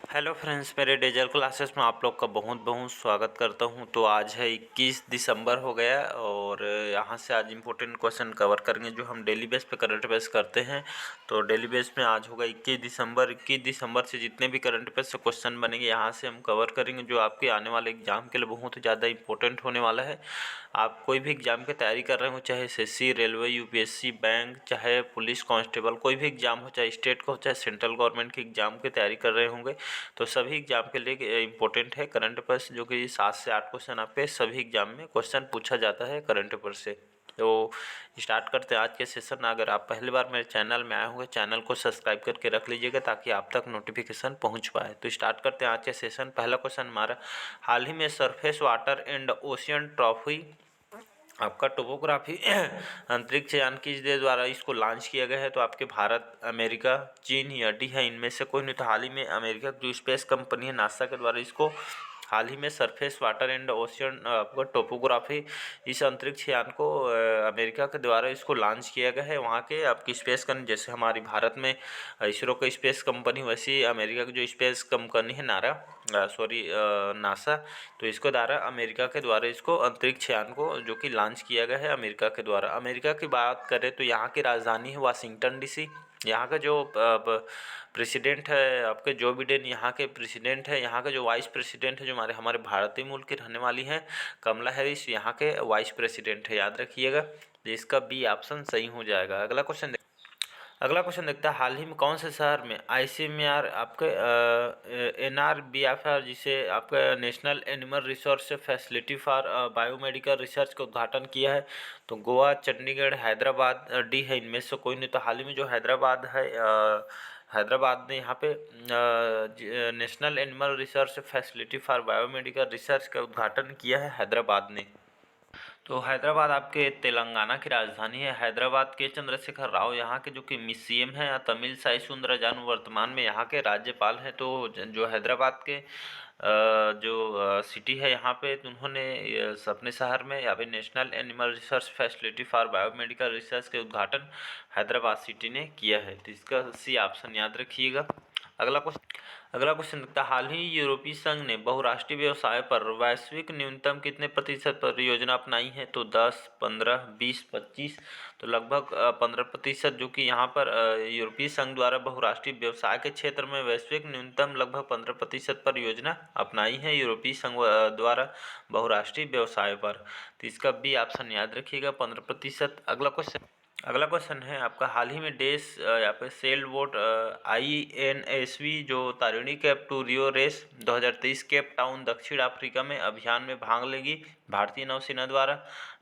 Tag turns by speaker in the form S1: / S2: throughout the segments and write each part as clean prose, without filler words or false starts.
S1: Hello friends, मेरे dazzle classes में आप लोग का बहुत बहुत स्वागत करता हूं। तो आज है 21 दिसंबर हो गया और यहां से आज इम्पोर्टेंट क्वेश्चन कवर करेंगे जो हम डेली बेस पे करंट बेस करते हैं। तो डेली बेस में आज होगा 21 दिसंबर। 21 दिसंबर से जितने भी करंट बेस से क्वेश्चन बनेंगे यहाँ से हम कवर करेंगे, जो आपके आने वाले एग्जाम के लिए बहुत ही ज़्यादा इंपॉर्टेंट होने वाला है। आप कोई भी एग्जाम की तैयारी कर रहे हो, चाहे एसएससी, रेलवे, यूपीएससी, बैंक, चाहे पुलिस कांस्टेबल, कोई भी एग्जाम हो, चाहे स्टेट का हो, चाहे सेंट्रल गवर्नमेंट के एग्जाम की तैयारी कर रहे होंगे, तो सभी एग्जाम के लिए इम्पोर्टेंट है करंट अफेयर्स, जो कि 7 से 8 क्वेश्चन आपके सभी एग्जाम में क्वेश्चन पूछा जाता है करंट अफेयर्स से। तो स्टार्ट करते हैं आज के सेशन। अगर आप पहली बार मेरे चैनल में आए होंगे, चैनल को सब्सक्राइब करके रख लीजिएगा ताकि आप तक नोटिफिकेशन पहुंच पाए। तो स्टार्ट करते हैं आज के सेशन। पहला क्वेश्चन हमारा, हाल ही में surface water and ocean trophy आपका टोपोग्राफी अंतरिक्ष यान किस देश द्वारा इसको लॉन्च किया गया है? तो आपके भारत, अमेरिका, चीन या डी है इनमें से कोई नहीं। तो हाल ही में अमेरिका की जो स्पेस कंपनी है नासा के द्वारा इसको हाल ही में सरफेस वाटर एंड ओशियन आपका टोपोग्राफी इस अंतरिक्ष यान को अमेरिका के द्वारा इसको लॉन्च किया गया है। वहाँ के आपकी स्पेस कंपनी, जैसे हमारी भारत में इसरो का स्पेस कंपनी, वैसे ही अमेरिका की जो स्पेस कंपनी है नासा, तो इसको द्वारा अमेरिका के द्वारा इसको अंतरिक्ष यान को जो कि लॉन्च किया गया है अमेरिका के द्वारा। अमेरिका की बात करें तो यहाँ की राजधानी है वाशिंगटन डीसी। यहाँ का जो प्रेसिडेंट है आपके जो बिडेन यहाँ के प्रेसिडेंट है। यहाँ का जो वाइस प्रेसिडेंट है, जो हमारे हमारे भारतीय मूल की रहने वाली हैं, कमला हैरिस, यहाँ के वाइस प्रेसिडेंट है, याद रखिएगा। तो इसका बी ऑप्शन सही हो जाएगा। अगला क्वेश्चन देखते हैं, हाल ही में कौन से शहर में आईसीएमआर आपके एनआरबीएफआर, जिसे आपका national animal resource facility for biomedical research का उद्घाटन किया है? तो गोवा, चंडीगढ़, हैदराबाद, डी है इनमें से कोई नहीं। तो हाल ही में जो हैदराबाद है, हैदराबाद ने यहाँ पे national animal research facility for biomedical research का उद्घाटन किया है हैदराबाद ने। तो हैदराबाद आपके तेलंगाना की राजधानी है। हैदराबाद के चंद्रशेखर राव यहाँ के जो कि सीएम हैं, तमिल साई सुंदरराजन वर्तमान में यहाँ के राज्यपाल हैं। तो जो हैदराबाद के जो सिटी है यहाँ पे, तो उन्होंने अपने शहर में यहाँ पे national animal research facility for biomedical research के उद्घाटन हैदराबाद सिटी ने किया है। तो इसका सी ऑप्शन याद रखिएगा। अगला क्वेश्चन देखता है, हाल ही यूरोपीय संघ ने बहुराष्ट्रीय व्यवसाय पर वैश्विक न्यूनतम कितने प्रतिशत परियोजना अपनाई है? तो 10, 15, 20, 25। तो लगभग 15%, जो कि यहाँ पर यूरोपीय संघ द्वारा बहुराष्ट्रीय व्यवसाय के क्षेत्र में वैश्विक न्यूनतम लगभग 15% परियोजना अपनाई है यूरोपीय संघ द्वारा बहुराष्ट्रीय व्यवसाय पर। तो इसका बी ऑप्शन याद रखिएगा, 15%। अगला क्वेश्चन है आपका, हाल ही में देश यहाँ पे सेल बोट INSV जो Tarini cape to Rio race 2023 Cape Town दक्षिण अफ्रीका में अभियान में भाग लेगी? भारतीय नौसेना द्वारा,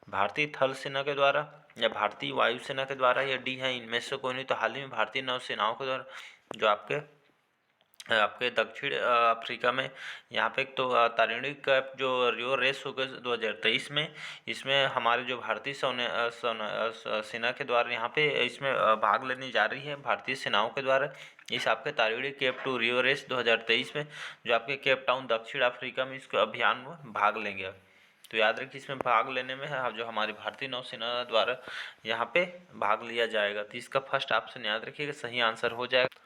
S1: भारतीय थल सेना के द्वारा, या भारतीय वायुसेना के द्वारा, या डी है इनमें से कोई नहीं। तो हाल ही में भारतीय नौसेनाओं के द्वारा जो आपके दक्षिण अफ्रीका में यहाँ पे एक तो तारिणी कैप जो रियो रेस हो गई 2023 में, इसमें हमारे जो भारतीय सेना के द्वारा यहाँ पे इसमें भाग लेने जा रही है भारतीय सेनाओं के द्वारा इस आपके Tarini cape to Rio race 2023 में, जो आपके केप टाउन दक्षिण अफ्रीका में इसको अभियान में भाग लेंगे। तो याद रखिए, इसमें भाग लेने में जो हमारी भारतीय नौसेना द्वारा यहाँ पे भाग लिया जाएगा। तो इसका फर्स्ट ऑप्शन याद रखिएगा, सही आंसर हो जाएगा।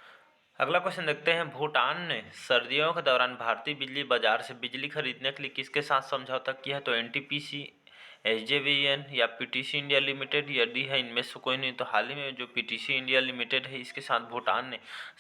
S1: अगला क्वेश्चन देखते हैं, भूटान ने सर्दियों के दौरान भारतीय बिजली बाजार से बिजली खरीदने के लिए किसके साथ समझौता किया है? तो NTPC, SJVN या PTC इंडिया लिमिटेड, या डी है इनमें से कोई नहीं। तो हाल ही में जो PTC इंडिया लिमिटेड है, इसके साथ भूटान ने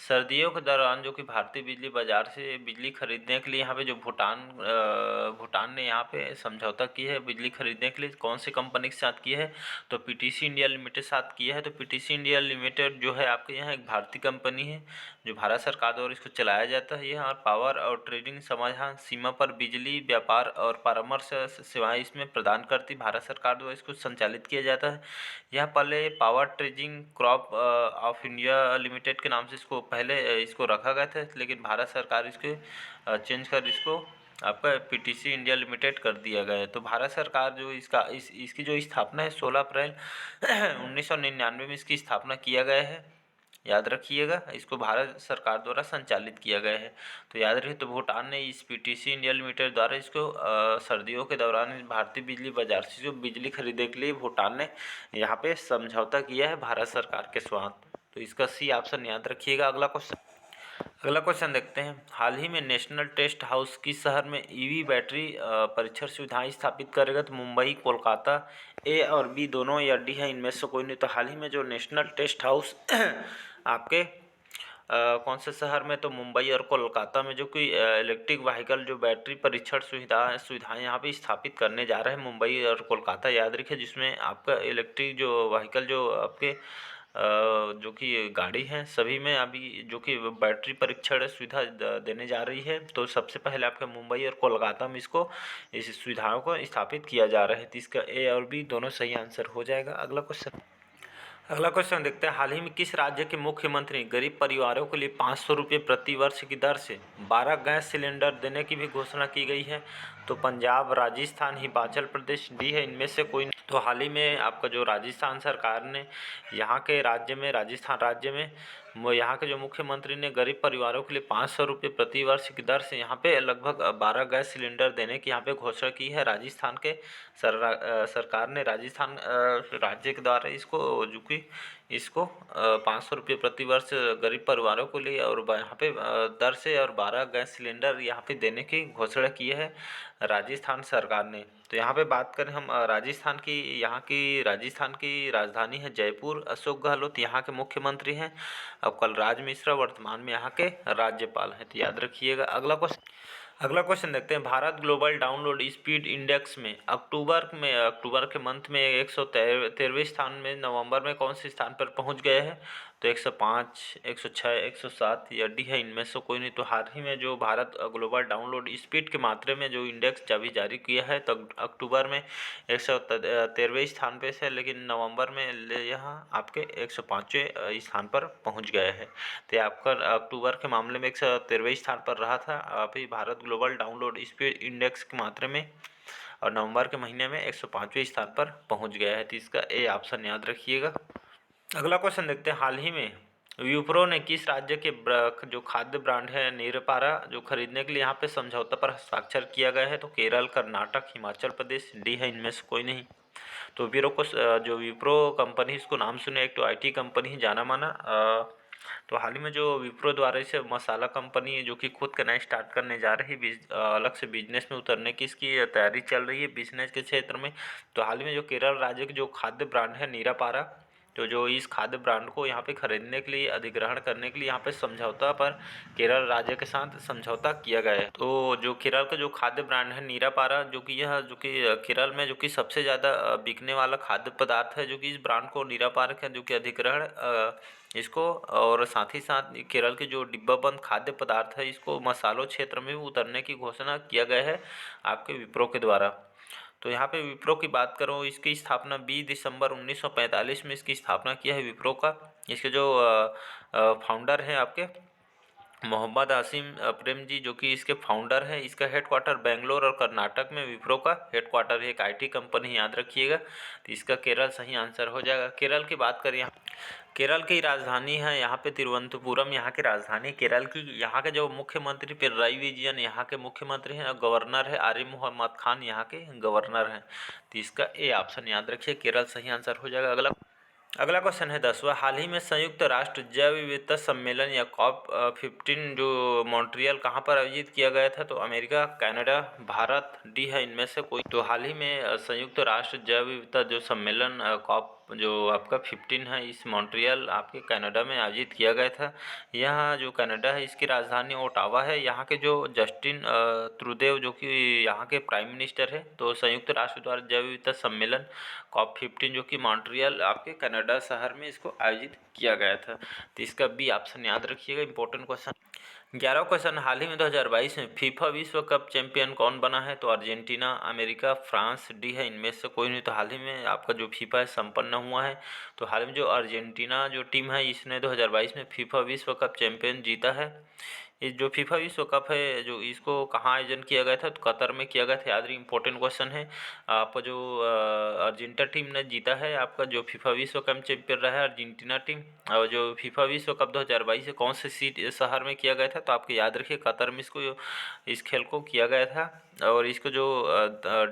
S1: सर्दियों के दौरान जो कि भारतीय बिजली बाजार से बिजली खरीदने के लिए यहाँ पे जो भूटान ने यहाँ पे समझौता किया है बिजली खरीदने के लिए, कौन सी कंपनी के साथ किया है? तो PTC इंडिया लिमिटेड साथ किया है। तो PTC इंडिया लिमिटेड जो है आपके यहाँ एक भारतीय कंपनी है, जो भारत सरकार द्वारा इसको चलाया जाता है। यह पावर और ट्रेडिंग समाधान सीमा पर बिजली व्यापार और परामर्श सेवाएं इसमें प्रदान करती भारत सरकार द्वारा इसको संचालित किया जाता है। यह पहले power trading crop of India limited के नाम से इसको पहले इसको रखा गया था, लेकिन भारत सरकार इसके चेंज कर इसको आपका PTC इंडिया लिमिटेड कर दिया गया है। तो भारत सरकार जो इसकी जो स्थापना है 16 अप्रैल 1999 में इसकी स्थापना किया गया है। याद रखिएगा, इसको भारत सरकार द्वारा संचालित किया गया है। तो याद रखिए, तो भूटान ने इस PTC इंडिया लिमिटेड द्वारा इसको सर्दियों के दौरान भारतीय बिजली बाजार से जो बिजली खरीदने के लिए भूटान ने यहाँ पे समझौता किया है भारत सरकार के साथ। तो इसका सी ऑप्शन याद रखिएगा। अगला क्वेश्चन देखते हैं। हाल ही में नेशनल टेस्ट हाउस किस शहर में ईवी बैटरी परीक्षण सुविधाएं स्थापित करेगा? तो मुंबई, कोलकाता, ए और बी दोनों या डी है, इनमें से कोई नहीं। तो हाल ही में जो नेशनल टेस्ट हाउस आपके कौन से शहर में? तो मुंबई और कोलकाता में जो कि इलेक्ट्रिक व्हीकल जो बैटरी परीक्षण सुविधाएं यहाँ पे स्थापित करने जा रहे हैं। मुंबई और कोलकाता याद रखिए, जिसमें आपका इलेक्ट्रिक जो व्हीकल जो आपके जो कि गाड़ी हैं सभी में अभी जो कि बैटरी परीक्षण सुविधा देने जा रही है। तो सबसे पहले आपके मुंबई और कोलकाता में इस सुविधाओं को स्थापित किया जा रहा है। तो इसका ए और बी दोनों सही आंसर हो जाएगा। अगला क्वेश्चन देखते हैं। हाल ही में किस राज्य के मुख्यमंत्री गरीब परिवारों के लिए 500 रुपये प्रति वर्ष की दर से 12 गैस सिलेंडर देने की भी घोषणा की गई है? तो पंजाब, राजस्थान, हिमाचल प्रदेश, डी है, इनमें से कोई नहीं। तो हाल ही में आपका जो राजस्थान सरकार ने राजस्थान राज्य में यहाँ के जो मुख्यमंत्री ने गरीब परिवारों के लिए 500 रुपये प्रति वर्ष की दर से यहाँ पे लगभग 12 गैस सिलेंडर देने की यहाँ पे घोषणा की है। राजस्थान के सरकार ने राजस्थान राज्य के द्वारा इसको 500 रुपये प्रति वर्ष गरीब परिवारों को लिए और यहाँ पे दर से और 12 गैस सिलेंडर यहाँ पे देने की घोषणा की है राजस्थान सरकार ने। तो यहाँ पे बात करें हम राजस्थान की राजधानी है जयपुर। अशोक गहलोत यहाँ के मुख्यमंत्री हैं। अब कलराज मिश्रा वर्तमान में यहाँ के राज्यपाल हैं। तो याद रखिएगा। अगला क्वेश्चन देखते हैं। Bharat global download speed index में अक्टूबर के मंथ में 113वें स्थान में, नवंबर में कौन से स्थान पर पहुंच गए हैं? तो 105, 106, 107 या डी है, इनमें से कोई नहीं। तो हाल ही में जो भारत ग्लोबल डाउनलोड स्पीड के मात्रे में जो इंडेक्स अभी जारी किया है, तो अक्टूबर में 113वें स्थान पे से, लेकिन नवंबर में यहाँ आपके 105वें स्थान पर पहुँच गए हैं। तो आपका अक्टूबर के मामले में 113वें स्थान पर रहा था। अभी Bharat global download speed index के मात्रे में और नवंबर के महीने में 105वें स्थान पर पहुंच गया है। तो इसका ए ऑप्शन याद रखिएगा। अगला क्वेश्चन देखते हैं। हाल ही में विप्रो ने किस राज्य के जो खाद्य ब्रांड है नीरपारा जो खरीदने के लिए यहाँ पे समझौता पर हस्ताक्षर किया गया है? तो केरल, कर्नाटक, हिमाचल प्रदेश, डी है, इनमें से कोई नहीं। तो जो विप्रो कंपनी, इसको नाम सुने, एक तो आईटी कंपनी है जाना माना। तो हाल ही में जो विप्रो द्वारा इसे मसाला कंपनी जो कि खुद का नया स्टार्ट करने जा रही है, अलग से बिजनेस में उतरने की इसकी तैयारी चल रही है बिजनेस के क्षेत्र में। तो हाल ही में जो केरल राज्य के जो खाद्य ब्रांड है नीरापारा, तो जो इस खाद्य ब्रांड को यहाँ पे खरीदने के लिए, अधिग्रहण करने के लिए यहाँ पे समझौता पर केरल राज्य के साथ समझौता किया गया है। तो जो केरल का जो खाद्य ब्रांड है नीरापारा, जो कि केरल में जो कि सबसे ज़्यादा बिकने वाला खाद्य पदार्थ है, जो कि इस ब्रांड को नीरापारा का जो कि अधिग्रहण इसको, और साथ ही साथ केरल के जो डिब्बाबंद खाद्य पदार्थ है, इसको मसालों क्षेत्र में भी उतरने की घोषणा किया गया है आपके विप्रो के द्वारा। तो यहाँ पे विप्रो की बात करूँ, इसकी स्थापना 20 दिसंबर 1945 में इसकी स्थापना किया है विप्रो का। इसके जो फाउंडर हैं आपके मोहम्मद आसिम प्रेम जी, जो कि इसके फाउंडर हैं। इसका हेडक्वार्टर बेंगलोर और कर्नाटक में विप्रो का हेडक्वार्टर है। एक आईटी कंपनी, याद रखिएगा। तो इसका केरल सही आंसर हो जाएगा। केरल की बात करें, केरल की राजधानी है यहाँ पे तिरुवनंतपुरम, यहाँ की राजधानी केरल की। यहाँ के जो मुख्यमंत्री पिनराई विजयन यहाँ के मुख्यमंत्री हैं। गवर्नर है आरिफ मोहम्मद खान, यहाँ के गवर्नर हैं। तो इसका ए ऑप्शन याद रखिए, केरल सही आंसर हो जाएगा। अगला क्वेश्चन है 10वां। हाल ही में संयुक्त राष्ट्र जैव विविधता सम्मेलन या कॉप 15 जो मॉन्ट्रियल कहाँ पर आयोजित किया गया था? तो अमेरिका, कनाडा, भारत, डी है, इनमें से कोई। तो हाल ही में संयुक्त राष्ट्र जैव विविधता जो सम्मेलन कॉप जो आपका 15 है, इस मॉन्ट्रियल आपके कनाडा में आयोजित किया गया था। यहाँ जो कनाडा है, इसकी राजधानी ओटावा है। यहाँ के जो जस्टिन ट्रूडेau जो कि यहाँ के प्राइम मिनिस्टर है। तो संयुक्त राष्ट्र द्वारा जैव विविधता सम्मेलन कॉप 15 जो कि मॉन्ट्रियल आपके कनाडा शहर में इसको आयोजित किया गया था। तो इसका बी ऑप्शन याद रखिएगा, इंपॉर्टेंट क्वेश्चन। 11वां क्वेश्चन। हाल ही में 2022 में फीफा विश्व कप चैंपियन कौन बना है? तो अर्जेंटीना, अमेरिका, फ्रांस, डी है, इनमें से कोई नहीं। तो हाल ही में आपका जो फीफा है संपन्न हुआ है। तो हाल में जो अर्जेंटीना जो टीम है, इसने 2022 में फीफा विश्व कप चैंपियन जीता है। ये जो फीफा विश्व कप है जो इसको कहाँ आयोजन किया गया था, तो कतर में किया गया था। याद रही, इंपॉर्टेंट क्वेश्चन है। आप जो अर्जेंटीना टीम ने जीता है आपका जो फीफा विश्व कप चैंपियन रहा है अर्जेंटीना टीम। और जो फीफा विश्व कप 2022 है कौन से शहर में किया गया था, तो आपको याद रखिए कतर में इसको इस खेल को किया गया था। और इसको जो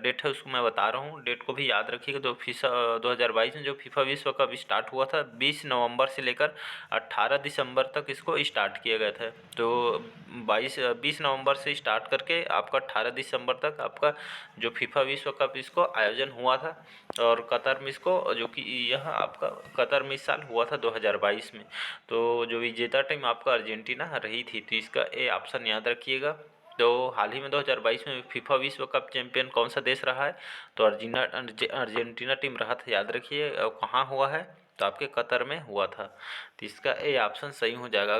S1: डेट है उसको मैं बता रहा हूँ, डेट को भी याद रखिएगा। तो फीफा 2022 में जो फीफा विश्व कप स्टार्ट हुआ था 20 नवंबर से लेकर 18 दिसंबर तक इसको स्टार्ट किया गया था। तो 20 नवंबर से स्टार्ट करके आपका 18 दिसंबर तक आपका जो फीफा विश्व कप इसको आयोजन हुआ था। और कतर में इसको जो कि यह आपका कतर में इस साल हुआ था 2022 में। तो जो विजेता टीम आपका अर्जेंटीना रही थी, तो इसका ए ऑप्शन याद रखिएगा। तो हाल ही में 2022 में फीफा विश्व कप चैंपियन कौन सा देश रहा है, तो अर्जेंटीना टीम रहा था, याद रखिए। कहाँ हुआ है, तो आपके कतर में हुआ था। तो इसका ए ऑप्शन सही हो जाएगा।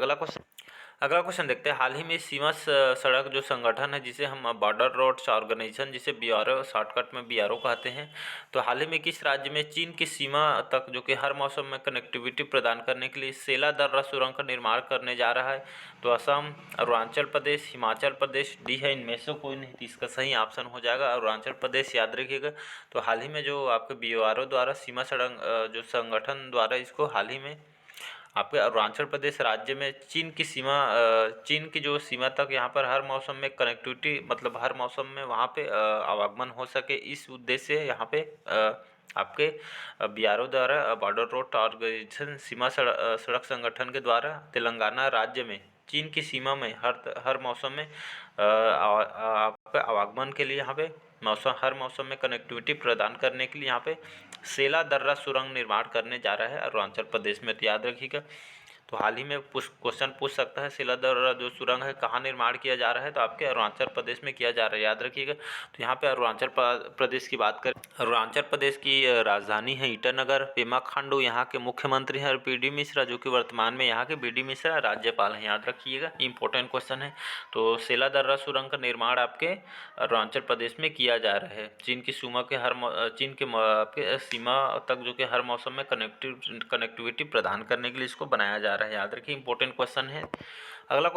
S1: अगला क्वेश्चन देखते हैं। हाल ही में सीमा सड़क जो संगठन है जिसे हम बॉर्डर रोड्स ऑर्गेनाइजेशन जिसे बीआरओ शॉर्टकट में बीआरओ कहते हैं, तो हाल ही में किस राज्य में चीन की सीमा तक जो कि हर मौसम में कनेक्टिविटी प्रदान करने के लिए सेला दर्रा सुरंग का निर्माण करने जा रहा है, तो असम, अरुणाचल प्रदेश, हिमाचल प्रदेश, डी है इनमें से कोई नहीं, तो इसका सही ऑप्शन हो जाएगा अरुणाचल प्रदेश, याद रखिएगा। तो हाल ही में जो आपके बीआरओ द्वारा सीमा सड़क जो संगठन द्वारा इसको हाल ही में आपके अरुणाचल प्रदेश राज्य में चीन की जो सीमा तक यहाँ पर हर मौसम में कनेक्टिविटी मतलब हर मौसम में वहाँ पे आवागमन हो सके, इस उद्देश्य से यहाँ पे आपके बीआरओ द्वारा बॉर्डर रोड ऑर्गेनाइजेशन सीमा सड़क संगठन के द्वारा तेलंगाना राज्य में चीन की सीमा में हर मौसम में आपका आवागमन के लिए यहाँ पे हर मौसम में कनेक्टिविटी प्रदान करने के लिए यहाँ पे सेला दर्रा सुरंग निर्माण करने जा रहा है अरुणाचल प्रदेश में, तो याद रखिएगा। तो हाल ही में क्वेश्चन पूछ सकता है सेला दर्रा जो सुरंग है कहाँ निर्माण किया जा रहा है, तो आपके अरुणाचल प्रदेश में किया जा रहा है, याद रखिएगा। तो यहाँ पे अरुणाचल प्रदेश की बात करें, अरुणाचल प्रदेश की राजधानी है ईटानगर। पेमा खांडू यहाँ के मुख्यमंत्री हैं और पीडी मिश्रा जो कि वर्तमान में यहाँ के बीडी मिश्रा राज्यपाल हैं, याद रखिएगा। इंपॉर्टेंट क्वेश्चन है। तो सेला दर्रा सुरंग का निर्माण आपके अरुणाचल प्रदेश में किया जा रहा है चीन की आपके सीमा तक जो कि हर मौसम में कनेक्टिविटी प्रदान करने के लिए इसको बनाया जा रहा है, याद रखिए। इंपॉर्टेंट क्वेश्चन है। अगला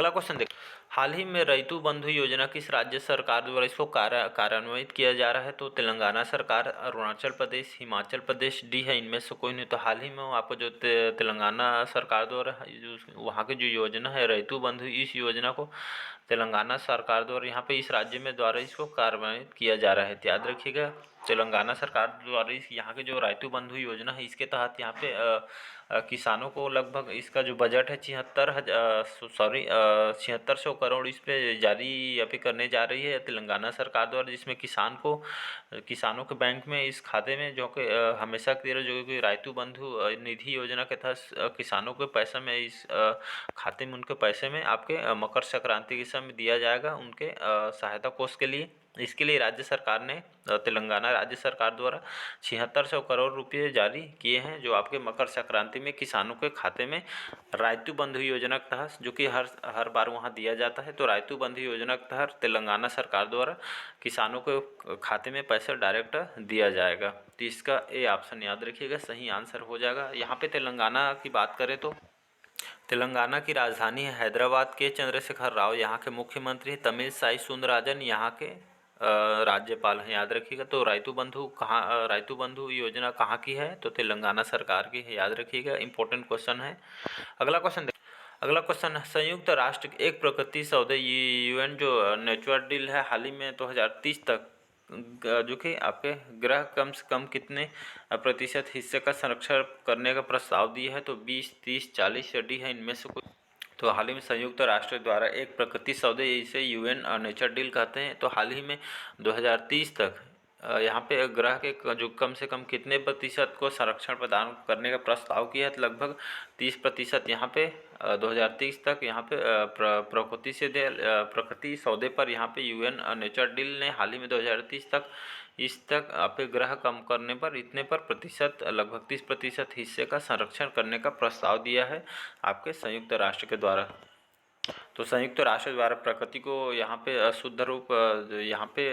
S1: क्वेश्चन देखिए। हाल ही में रैतु बंधु योजना किस राज्य सरकार द्वारा इसको कार्यान्वित किया जा रहा है, तो तेलंगाना सरकार, अरुणाचल प्रदेश, हिमाचल प्रदेश, डी है इनमें से कोई नहीं। तो हाल ही में आपको जो तेलंगाना सरकार द्वारा वहाँ की जो योजना है रैतु बंधु, इस योजना को तेलंगाना सरकार द्वारा यहाँ पे इस राज्य में द्वारा इसको कार्यान्वित किया जा रहा है, तो याद रखिएगा। तेलंगाना सरकार द्वारा इस यहाँ के जो रैतु बंधु योजना है इसके तहत यहाँ पे किसानों को लगभग इसका जो बजट है 7600 करोड़ इस पे जारी यहाँ पे करने जा रही है तेलंगाना सरकार द्वारा, जिसमें किसानों के बैंक में इस खाते में जो कि हमेशा की तरह जो कि रैतु बंधु निधि योजना के तहत किसानों के पैसे में इस खाते में उनके पैसे में आपके मकर संक्रांति के समय दिया जाएगा उनके सहायता कोष के लिए। इसके लिए राज्य सरकार ने तेलंगाना राज्य सरकार द्वारा 7600 करोड़ रुपये जारी किए हैं, जो आपके मकर संक्रांति में किसानों के खाते में रैतु बंधु योजना के तहत जो कि हर बार वहां दिया जाता है, तो रैतु बंधु योजना के तहत तेलंगाना सरकार द्वारा किसानों के खाते में पैसा डायरेक्ट दिया जाएगा। तो इसका ए ऑप्शन याद रखिएगा, सही आंसर हो जाएगा। यहाँ पे तेलंगाना की बात करें तो तेलंगाना की राजधानी है हैदराबाद के चंद्रशेखर राव यहाँ के मुख्यमंत्री, तमिलसाई सुंदरराजन यहाँ के राज्यपाल हैं, याद रखिएगा। तो रैतु बंधु योजना कहाँ की है, तो तेलंगाना सरकार की है, याद रखिएगा। इंपॉर्टेंट क्वेश्चन है। अगला क्वेश्चन है संयुक्त राष्ट्र के एक प्रकृति सौदे यूएन जो नेचुरल डील है हाल ही में 2030 तक जो कि आपके ग्रह कम से कम कितने प्रतिशत हिस्से का संरक्षण करने का प्रस्ताव दिया है, तो 20, 30, 40 डी है इनमें से कोई। तो हाल ही में संयुक्त राष्ट्र द्वारा एक प्रकृति सौदे इसे यूएन नेचर डील कहते हैं, तो हाल ही में 2030 तक यहाँ पे ग्रह के जो कम से कम कितने प्रतिशत को संरक्षण प्रदान करने का प्रस्ताव किया है, तो लगभग 30% यहाँ पे 2030 तक यहाँ पे प्रकृति सौदे पर यहाँ पे यूएन नेचर डील ने हाल ही में 2030 तक आपके ग्रह कम करने पर इतने पर प्रतिशत लगभग 30% हिस्से का संरक्षण करने का प्रस्ताव दिया है आपके संयुक्त राष्ट्र के द्वारा। तो संयुक्त राष्ट्र द्वारा प्रकृति को यहाँ पे शुद्ध रूप यहाँ पे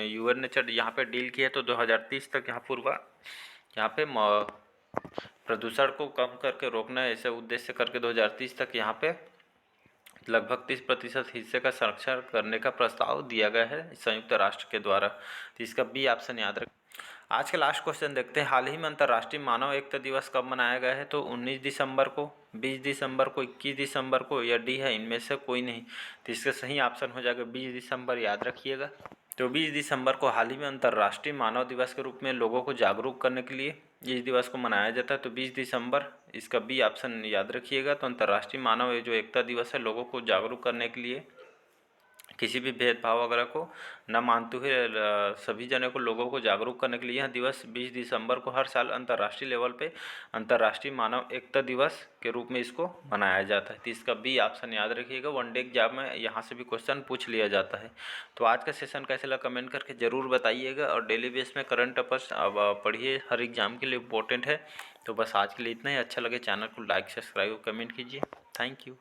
S1: यूएन ने यहाँ पे डील किया, तो 2030 तक यहाँ पे प्रदूषण को कम करके रोकना ऐसे उद्देश्य करके 2030 तक यहाँ पे लगभग 30% हिस्से का संरक्षण करने का प्रस्ताव दिया गया है संयुक्त राष्ट्र के द्वारा। तो इसका बी ऑप्शन याद रखें। आज का लास्ट क्वेश्चन देखते हैं, हाल ही में अंतर्राष्ट्रीय मानव एकता दिवस कब मनाया गया है? तो 19 दिसंबर को, 20 दिसंबर को, 21 दिसंबर को या डी है इनमें से कोई नहीं। तो इसका सही ऑप्शन हो जाएगा 20 दिसंबर, याद रखिएगा। तो 20 दिसंबर को हाल ही में अंतर्राष्ट्रीय मानव दिवस के रूप में लोगों को जागरूक करने के लिए इस दिवस को मनाया जाता है। तो 20 दिसंबर, इसका बी ऑप्शन याद रखिएगा। तो अंतर्राष्ट्रीय मानव जो एकता दिवस है, लोगों को जागरूक करने के लिए, किसी भी भेदभाव वगैरह को न मानते हुए सभी जने को, लोगों को जागरूक करने के लिए यह दिवस 20 दिसंबर को हर साल अंतर्राष्ट्रीय लेवल पे अंतर्राष्ट्रीय मानव एकता दिवस के रूप में इसको मनाया जाता है। तो इसका बी ऑप्शन याद रखिएगा। वनडे एग्जाम में यहाँ से भी क्वेश्चन पूछ लिया जाता है। तो आज का सेशन कैसे लगा कमेंट करके ज़रूर बताइएगा, और डेली बेस में करंट अफेयर्स अब पढ़िए, हर एग्जाम के लिए इम्पोर्टेंट है। तो बस आज के लिए इतना ही। अच्छा लगे चैनल को लाइक, सब्सक्राइब, कमेंट कीजिए। Thank you.